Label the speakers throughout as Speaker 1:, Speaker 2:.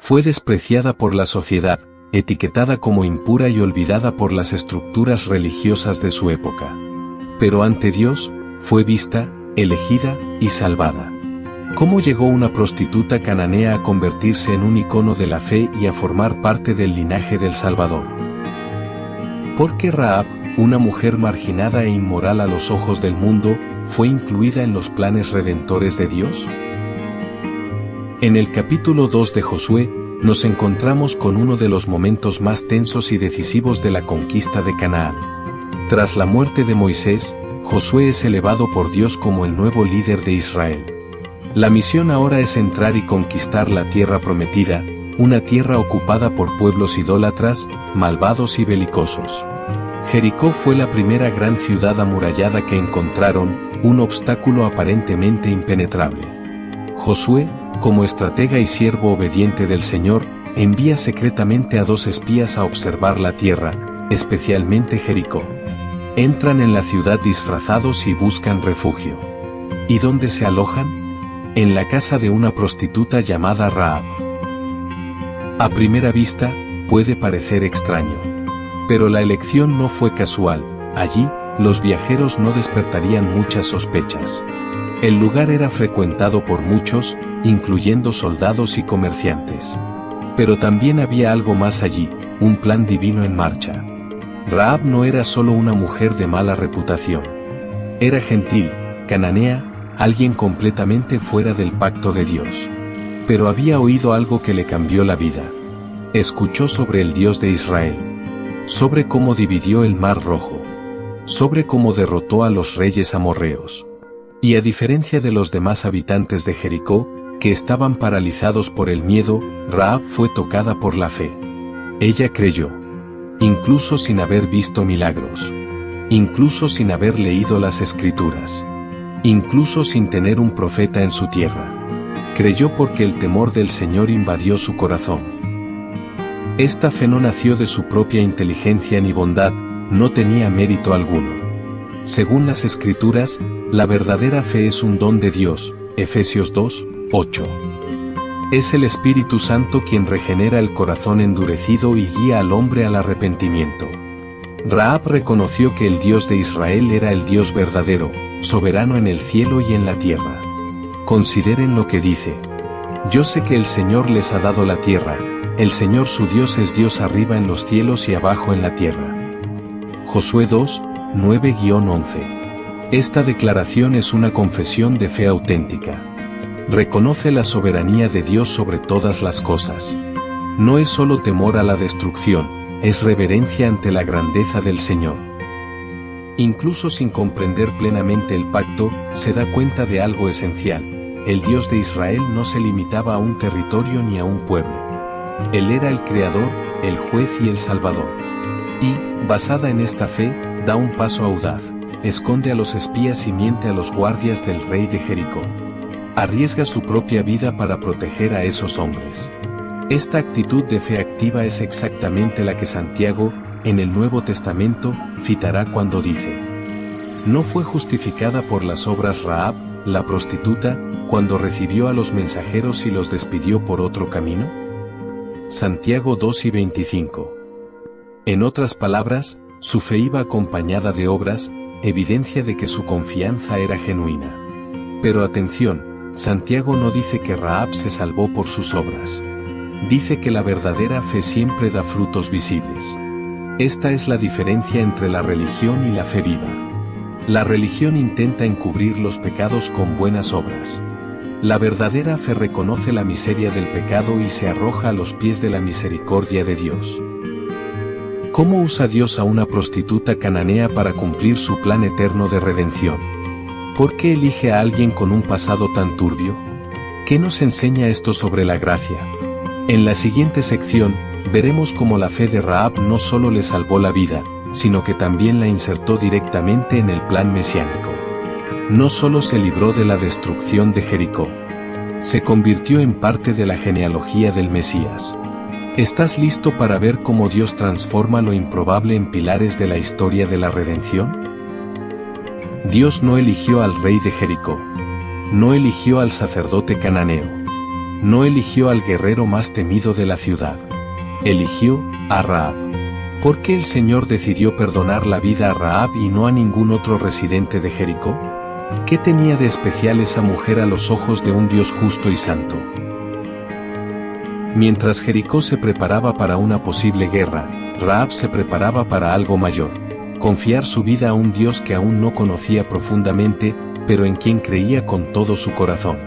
Speaker 1: Fue despreciada por la sociedad, etiquetada como impura y olvidada por las estructuras religiosas de su época. Pero ante Dios, fue vista, elegida y salvada. ¿Cómo llegó una prostituta cananea a convertirse en un icono de la fe y a formar parte del linaje del Salvador? ¿Por qué Rahab, una mujer marginada e inmoral a los ojos del mundo, fue incluida en los planes redentores de Dios? En el capítulo 2 de Josué, nos encontramos con uno de los momentos más tensos y decisivos de la conquista de Canaán. Tras la muerte de Moisés, Josué es elevado por Dios como el nuevo líder de Israel. La misión ahora es entrar y conquistar la tierra prometida, una tierra ocupada por pueblos idólatras, malvados y belicosos. Jericó fue la primera gran ciudad amurallada que encontraron, un obstáculo aparentemente impenetrable. Josué, como estratega y siervo obediente del Señor, envía secretamente a 2 espías a observar la tierra, especialmente Jericó. Entran en la ciudad disfrazados y buscan refugio. ¿Y dónde se alojan? En la casa de una prostituta llamada Rahab. A primera vista, puede parecer extraño. Pero la elección no fue casual. Allí, los viajeros no despertarían muchas sospechas. El lugar era frecuentado por muchos, incluyendo soldados y comerciantes. Pero también había algo más allí, un plan divino en marcha. Rahab no era solo una mujer de mala reputación. Era gentil, cananea, alguien completamente fuera del pacto de Dios. Pero había oído algo que le cambió la vida. Escuchó sobre el Dios de Israel. Sobre cómo dividió el Mar Rojo. Sobre cómo derrotó a los reyes amorreos. Y a diferencia de los demás habitantes de Jericó, que estaban paralizados por el miedo, Rahab fue tocada por la fe. Ella creyó. Incluso sin haber visto milagros. Incluso sin haber leído las Escrituras. Incluso sin tener un profeta en su tierra. Creyó porque el temor del Señor invadió su corazón. Esta fe no nació de su propia inteligencia ni bondad, no tenía mérito alguno. Según las Escrituras, la verdadera fe es un don de Dios, Efesios 2, 8. Es el Espíritu Santo quien regenera el corazón endurecido y guía al hombre al arrepentimiento. Rahab reconoció que el Dios de Israel era el Dios verdadero, soberano en el cielo y en la tierra. Consideren lo que dice. Yo sé que el Señor les ha dado la tierra, el Señor su Dios es Dios arriba en los cielos y abajo en la tierra. Josué 2, 9-11. Esta declaración es una confesión de fe auténtica. Reconoce la soberanía de Dios sobre todas las cosas. No es solo temor a la destrucción, es reverencia ante la grandeza del Señor. Incluso sin comprender plenamente el pacto, se da cuenta de algo esencial. El Dios de Israel no se limitaba a un territorio ni a un pueblo. Él era el Creador, el Juez y el Salvador. Y, basada en esta fe, da un paso audaz. Esconde a los espías y miente a los guardias del rey de Jericó. Arriesga su propia vida para proteger a esos hombres. Esta actitud de fe activa es exactamente la que Santiago, en el Nuevo Testamento, citará cuando dice: ¿no fue justificada por las obras Rahab, la prostituta, cuando recibió a los mensajeros y los despidió por otro camino? Santiago 2:25. En otras palabras, su fe iba acompañada de obras, evidencia de que su confianza era genuina. Pero atención, Santiago no dice que Rahab se salvó por sus obras. Dice que la verdadera fe siempre da frutos visibles. Esta es la diferencia entre la religión y la fe viva. La religión intenta encubrir los pecados con buenas obras. La verdadera fe reconoce la miseria del pecado y se arroja a los pies de la misericordia de Dios. ¿Cómo usa Dios a una prostituta cananea para cumplir su plan eterno de redención? ¿Por qué elige a alguien con un pasado tan turbio? ¿Qué nos enseña esto sobre la gracia? En la siguiente sección, veremos cómo la fe de Rahab no solo le salvó la vida, sino que también la insertó directamente en el plan mesiánico. No solo se libró de la destrucción de Jericó, se convirtió en parte de la genealogía del Mesías. ¿Estás listo para ver cómo Dios transforma lo improbable en pilares de la historia de la redención? Dios no eligió al rey de Jericó. No eligió al sacerdote cananeo. No eligió al guerrero más temido de la ciudad. Eligió a Rahab. ¿Por qué el Señor decidió perdonar la vida a Rahab y no a ningún otro residente de Jericó? ¿Qué tenía de especial esa mujer a los ojos de un Dios justo y santo? Mientras Jericó se preparaba para una posible guerra, Rahab se preparaba para algo mayor: confiar su vida a un Dios que aún no conocía profundamente, pero en quien creía con todo su corazón.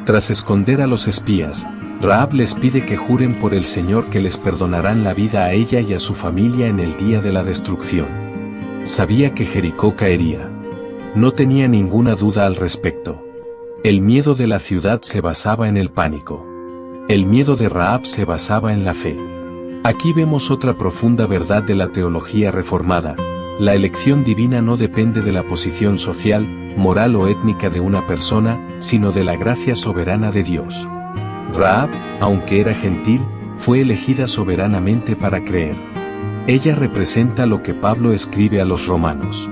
Speaker 1: Tras esconder a los espías, Rahab les pide que juren por el Señor que les perdonarán la vida a ella y a su familia en el día de la destrucción. Sabía que Jericó caería. No tenía ninguna duda al respecto. El miedo de la ciudad se basaba en el pánico. El miedo de Rahab se basaba en la fe. Aquí vemos otra profunda verdad de la teología reformada: la elección divina no depende de la posición social, moral o étnica de una persona, sino de la gracia soberana de Dios. Rahab, aunque era gentil, fue elegida soberanamente para creer. Ella representa lo que Pablo escribe a los romanos: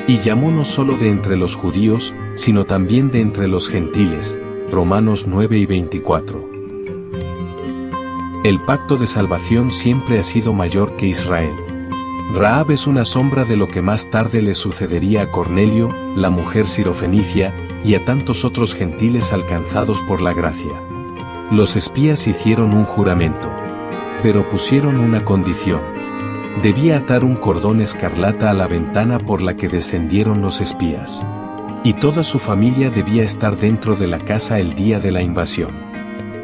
Speaker 1: y llamó no solo de entre los judíos, sino también de entre los gentiles. Romanos 9 y 24. El pacto de salvación siempre ha sido mayor que Israel. Rahab es una sombra de lo que más tarde le sucedería a Cornelio, la mujer sirofenicia, y a tantos otros gentiles alcanzados por la gracia. Los espías hicieron un juramento, pero pusieron una condición: debía atar un cordón escarlata a la ventana por la que descendieron los espías. Y toda su familia debía estar dentro de la casa el día de la invasión.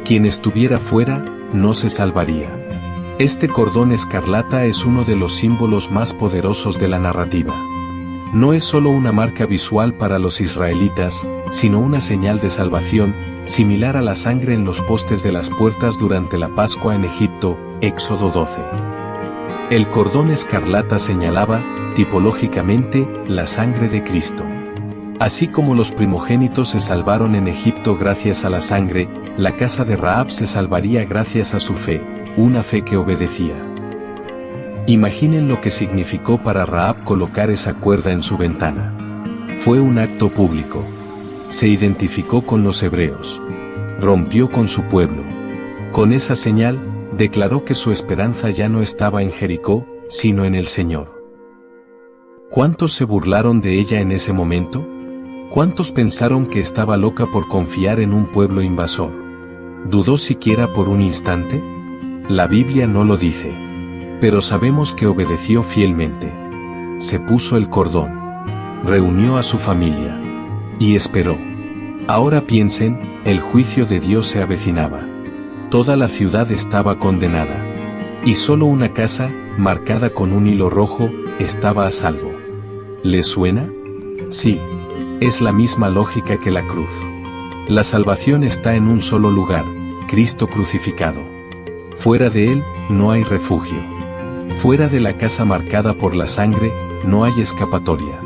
Speaker 1: Quien estuviera fuera, no se salvaría. Este cordón escarlata es uno de los símbolos más poderosos de la narrativa. No es solo una marca visual para los israelitas, sino una señal de salvación, similar a la sangre en los postes de las puertas durante la Pascua en Egipto, Éxodo 12. El cordón escarlata señalaba, tipológicamente, la sangre de Cristo. Así como los primogénitos se salvaron en Egipto gracias a la sangre, la casa de Rahab se salvaría gracias a su fe, una fe que obedecía. Imaginen lo que significó para Rahab colocar esa cuerda en su ventana. Fue un acto público. Se identificó con los hebreos. Rompió con su pueblo. Con esa señal, declaró que su esperanza ya no estaba en Jericó, sino en el Señor. ¿Cuántos se burlaron de ella en ese momento? ¿Cuántos pensaron que estaba loca por confiar en un pueblo invasor? ¿Dudó siquiera por un instante? La Biblia no lo dice. Pero sabemos que obedeció fielmente. Se puso el cordón. Reunió a su familia. Y esperó. Ahora piensen, el juicio de Dios se avecinaba. Toda la ciudad estaba condenada. Y solo una casa, marcada con un hilo rojo, estaba a salvo. ¿Les suena? Sí. Es la misma lógica que la cruz. La salvación está en un solo lugar: Cristo crucificado. Fuera de Él, no hay refugio. Fuera de la casa marcada por la sangre, no hay escapatoria.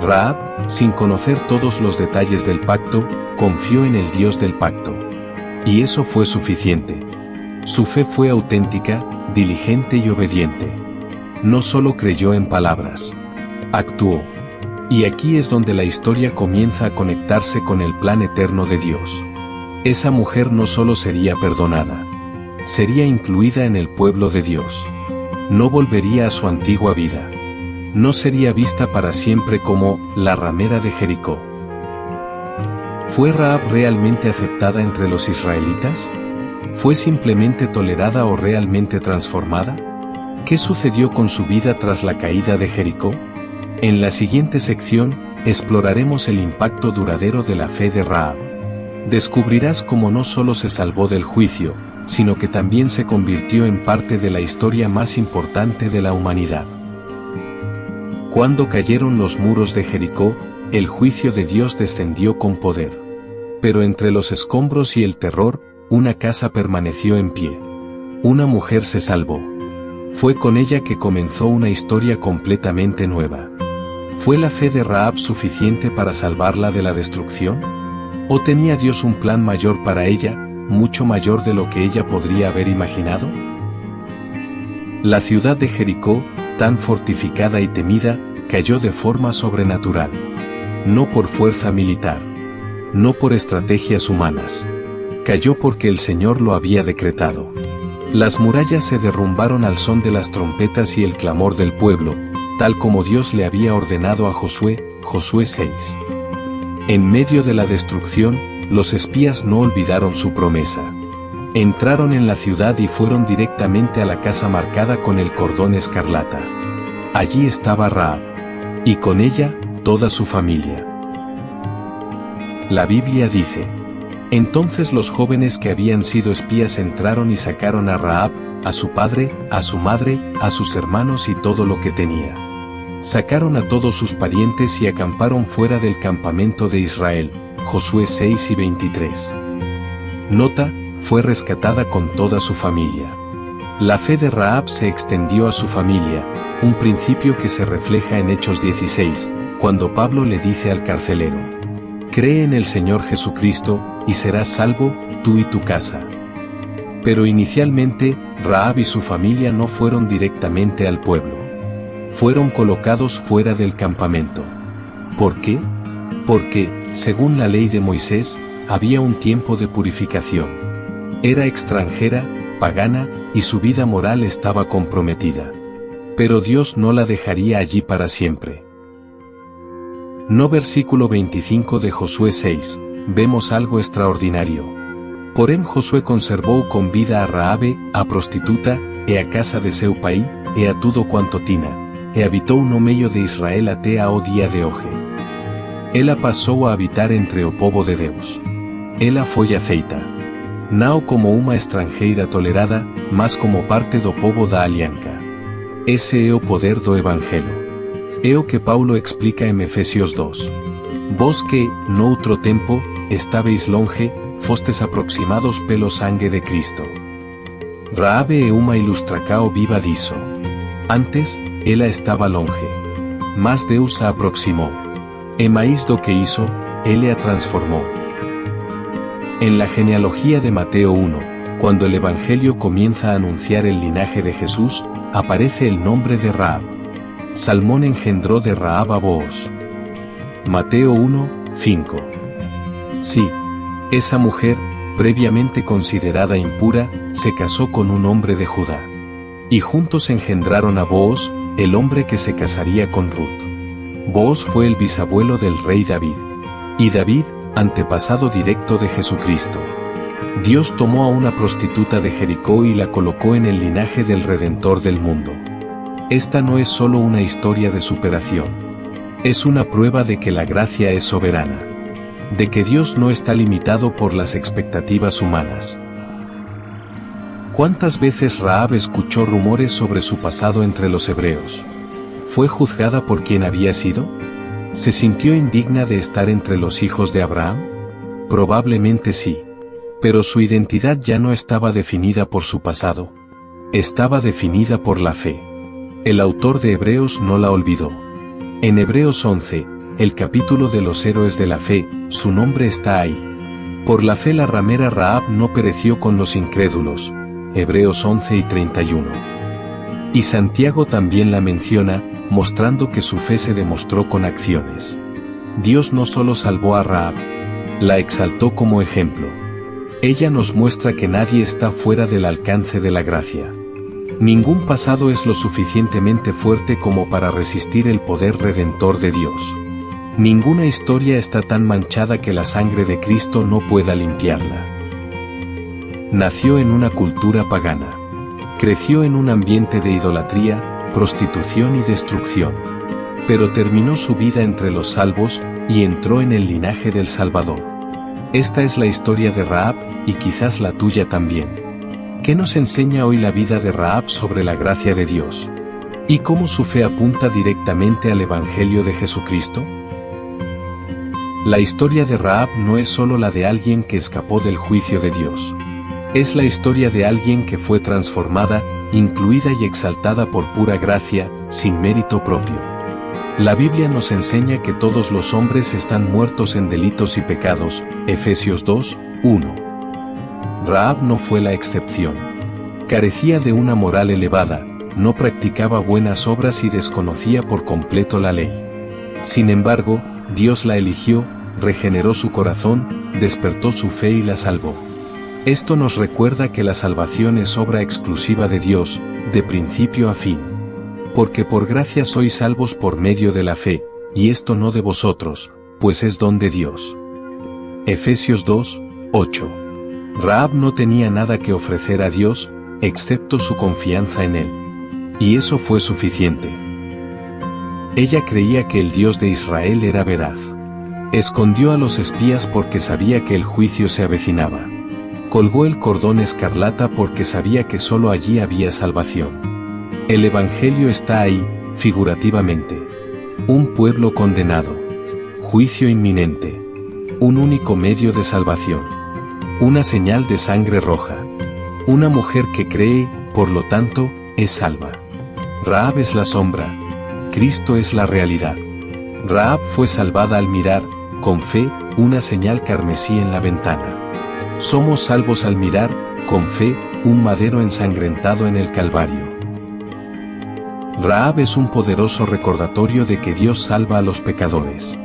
Speaker 1: Rahab, sin conocer todos los detalles del pacto, confió en el Dios del pacto. Y eso fue suficiente. Su fe fue auténtica, diligente y obediente. No solo creyó en palabras. Actuó. Y aquí es donde la historia comienza a conectarse con el plan eterno de Dios. Esa mujer no solo sería perdonada, sería incluida en el pueblo de Dios. No volvería a su antigua vida. No sería vista para siempre como la ramera de Jericó. ¿Fue Rahab realmente aceptada entre los israelitas? ¿Fue simplemente tolerada o realmente transformada? ¿Qué sucedió con su vida tras la caída de Jericó? En la siguiente sección, exploraremos el impacto duradero de la fe de Rahab. Descubrirás cómo no solo se salvó del juicio, sino que también se convirtió en parte de la historia más importante de la humanidad. Cuando cayeron los muros de Jericó, el juicio de Dios descendió con poder. Pero entre los escombros y el terror, una casa permaneció en pie. Una mujer se salvó. Fue con ella que comenzó una historia completamente nueva. ¿Fue la fe de Rahab suficiente para salvarla de la destrucción? ¿O tenía Dios un plan mayor para ella, mucho mayor de lo que ella podría haber imaginado? La ciudad de Jericó, tan fortificada y temida, cayó de forma sobrenatural. No por fuerza militar. No por estrategias humanas. Cayó porque el Señor lo había decretado. Las murallas se derrumbaron al son de las trompetas y el clamor del pueblo, tal como Dios le había ordenado a Josué, Josué 6. En medio de la destrucción, los espías no olvidaron su promesa. Entraron en la ciudad y fueron directamente a la casa marcada con el cordón escarlata. Allí estaba Rahab, y con ella, toda su familia. La Biblia dice: entonces los jóvenes que habían sido espías entraron y sacaron a Rahab, a su padre, a su madre, a sus hermanos y todo lo que tenía. Sacaron a todos sus parientes y acamparon fuera del campamento de Israel. Josué 6 y 23. Nota: fue rescatada con toda su familia. La fe de Rahab se extendió a su familia, un principio que se refleja en Hechos 16, cuando Pablo le dice al carcelero: cree en el Señor Jesucristo, y serás salvo, tú y tu casa. Pero inicialmente, Rahab y su familia no fueron directamente al pueblo. Fueron colocados fuera del campamento. ¿Por qué? Porque, según la ley de Moisés, había un tiempo de purificación. Era extranjera, pagana, y su vida moral estaba comprometida. Pero Dios no la dejaría allí para siempre. No. Versículo 25 de Josué 6, vemos algo extraordinario. Porém Josué conservou con vida a Raabe, a prostituta, e a casa de seu pai, e a tudo quanto tina, e habitou no meio de Israel até ao día de hoje. Ela pasou a habitar entre o povo de Deus. Ela foi aceita. Não como uma estrangeira tolerada, mas como parte do povo da alianza. Ese é o poder do Evangelho. É o que Paulo explica en Efesios 2. Vos que, noutro tempo, estábeis longe, fostes aproximados pelo sangue de Cristo. Raabe é uma ilustracao viva diso. Antes, ela estaba longe. Mas Deus a aproximou. E máis do que hizo, Él a transformó. En la genealogía de Mateo 1, cuando el Evangelio comienza a anunciar el linaje de Jesús, aparece el nombre de Rahab. Salmón engendró de Rahab a Booz. Mateo 1, 5. Sí, esa mujer, previamente considerada impura, se casó con un hombre de Judá. Y juntos engendraron a Booz, el hombre que se casaría con Ruth. Booz fue el bisabuelo del rey David. Y David, antepasado directo de Jesucristo. Dios tomó a una prostituta de Jericó y la colocó en el linaje del Redentor del mundo. Esta no es solo una historia de superación. Es una prueba de que la gracia es soberana. De que Dios no está limitado por las expectativas humanas. ¿Cuántas veces Rahab escuchó rumores sobre su pasado entre los hebreos? ¿Fue juzgada por quien había sido? ¿Se sintió indigna de estar entre los hijos de Abraham? Probablemente sí. Pero su identidad ya no estaba definida por su pasado. Estaba definida por la fe. El autor de Hebreos no la olvidó. En Hebreos 11, el capítulo de los héroes de la fe, su nombre está ahí. Por la fe la ramera Rahab no pereció con los incrédulos. Hebreos 11 y 31. Y Santiago también la menciona, mostrando que su fe se demostró con acciones. Dios no solo salvó a Rahab, la exaltó como ejemplo. Ella nos muestra que nadie está fuera del alcance de la gracia. Ningún pasado es lo suficientemente fuerte como para resistir el poder redentor de Dios. Ninguna historia está tan manchada que la sangre de Cristo no pueda limpiarla. Nació en una cultura pagana. Creció en un ambiente de idolatría, prostitución y destrucción. Pero terminó su vida entre los salvos, y entró en el linaje del Salvador. Esta es la historia de Rahab, y quizás la tuya también. ¿Qué nos enseña hoy la vida de Rahab sobre la gracia de Dios? ¿Y cómo su fe apunta directamente al Evangelio de Jesucristo? La historia de Rahab no es solo la de alguien que escapó del juicio de Dios. Es la historia de alguien que fue transformada, incluida y exaltada por pura gracia, sin mérito propio. La Biblia nos enseña que todos los hombres están muertos en delitos y pecados, Efesios 2, 1. Rahab no fue la excepción. Carecía de una moral elevada, no practicaba buenas obras y desconocía por completo la ley. Sin embargo, Dios la eligió, regeneró su corazón, despertó su fe y la salvó. Esto nos recuerda que la salvación es obra exclusiva de Dios, de principio a fin. Porque por gracia sois salvos por medio de la fe, y esto no de vosotros, pues es don de Dios. Efesios 2, 8. Rahab no tenía nada que ofrecer a Dios, excepto su confianza en Él. Y eso fue suficiente. Ella creía que el Dios de Israel era veraz. Escondió a los espías porque sabía que el juicio se avecinaba. Colgó el cordón escarlata porque sabía que solo allí había salvación. El Evangelio está ahí, figurativamente. Un pueblo condenado. Juicio inminente. Un único medio de salvación. Una señal de sangre roja. Una mujer que cree, por lo tanto, es salva. Rahab es la sombra. Cristo es la realidad. Rahab fue salvada al mirar, con fe, una señal carmesí en la ventana. Somos salvos al mirar, con fe, un madero ensangrentado en el Calvario. Rahab es un poderoso recordatorio de que Dios salva a los pecadores.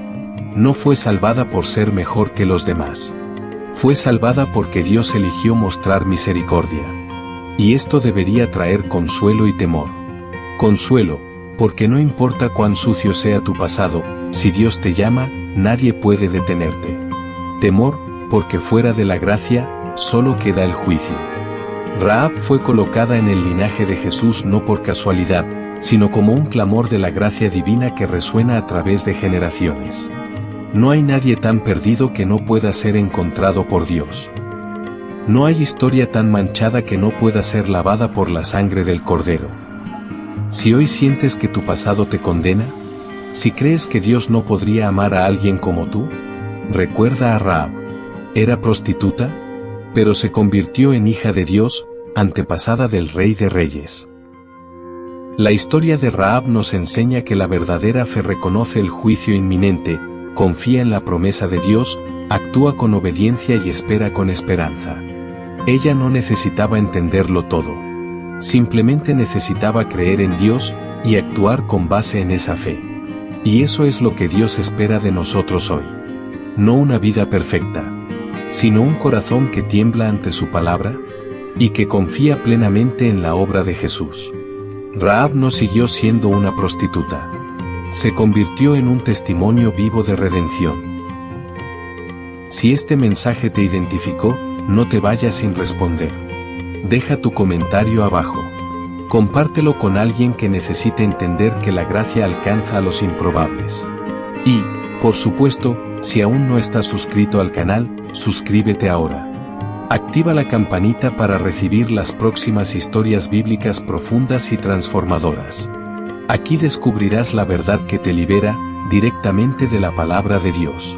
Speaker 1: No fue salvada por ser mejor que los demás. Fue salvada porque Dios eligió mostrar misericordia. Y esto debería traer consuelo y temor. Consuelo, porque no importa cuán sucio sea tu pasado, si Dios te llama, nadie puede detenerte. Temor, porque fuera de la gracia, solo queda el juicio. Rahab fue colocada en el linaje de Jesús no por casualidad, sino como un clamor de la gracia divina que resuena a través de generaciones. No hay nadie tan perdido que no pueda ser encontrado por Dios. No hay historia tan manchada que no pueda ser lavada por la sangre del Cordero. Si hoy sientes que tu pasado te condena, si crees que Dios no podría amar a alguien como tú, recuerda a Rahab. Era prostituta, pero se convirtió en hija de Dios, antepasada del Rey de Reyes. La historia de Rahab nos enseña que la verdadera fe reconoce el juicio inminente, confía en la promesa de Dios, actúa con obediencia y espera con esperanza. Ella no necesitaba entenderlo todo. Simplemente necesitaba creer en Dios y actuar con base en esa fe. Y eso es lo que Dios espera de nosotros hoy. No una vida perfecta, sino un corazón que tiembla ante su palabra y que confía plenamente en la obra de Jesús. Rahab no siguió siendo una prostituta. Se convirtió en un testimonio vivo de redención. Si este mensaje te identificó, no te vayas sin responder. Deja tu comentario abajo. Compártelo con alguien que necesite entender que la gracia alcanza a los improbables. Y, por supuesto, si aún no estás suscrito al canal, suscríbete ahora. Activa la campanita para recibir las próximas historias bíblicas profundas y transformadoras. Aquí descubrirás la verdad que te libera, directamente de la palabra de Dios.